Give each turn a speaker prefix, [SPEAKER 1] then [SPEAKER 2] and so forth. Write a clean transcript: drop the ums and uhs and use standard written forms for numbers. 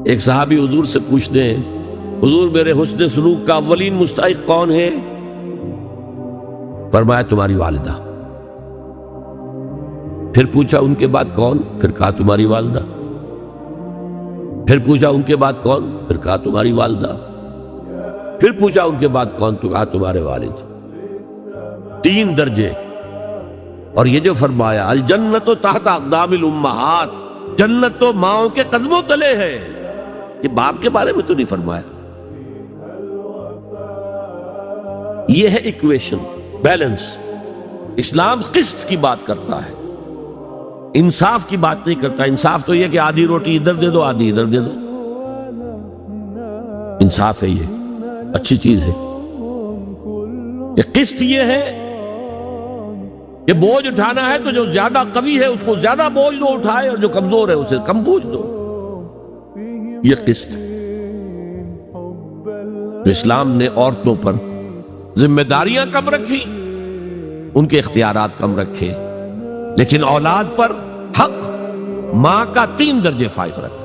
[SPEAKER 1] ایک صحابی حضور سے پوچھتے ہیں حضور میرے حسن سلوک کا اولین مستحق کون ہے؟ فرمایا تمہاری والدہ۔ پھر پوچھا ان کے بعد کون؟ پھر کہا تمہاری والدہ۔ پھر پوچھا ان کے بعد کون؟ پھر کہا تمہاری والدہ۔ پھر پوچھا ان کے بعد کون؟ تو کہا تمہارے والد۔ 3 درجے۔ اور یہ جو فرمایا الجنت تحت اقدام الامہات، جنت تو ماؤں کے قدموں تلے ہے، یہ باپ کے بارے میں تو نہیں فرمایا۔ یہ ہے ایکویشن، بیلنس۔ اسلام قسط کی بات کرتا ہے، انصاف کی بات نہیں کرتا۔ انصاف تو یہ کہ آدھی روٹی ادھر دے دو آدھی ادھر دے دو، انصاف ہے، یہ اچھی چیز ہے۔ یہ قسط یہ ہے کہ بوجھ اٹھانا ہے تو جو زیادہ قوی ہے اس کو زیادہ بوجھ دو اٹھائے، اور جو کمزور ہے اسے کم بوجھ دو، یہ قسط ہے۔ اسلام نے عورتوں پر ذمہ داریاں کم رکھی، ان کے اختیارات کم رکھے، لیکن اولاد پر حق ماں کا 3 درجے فائق رکھا۔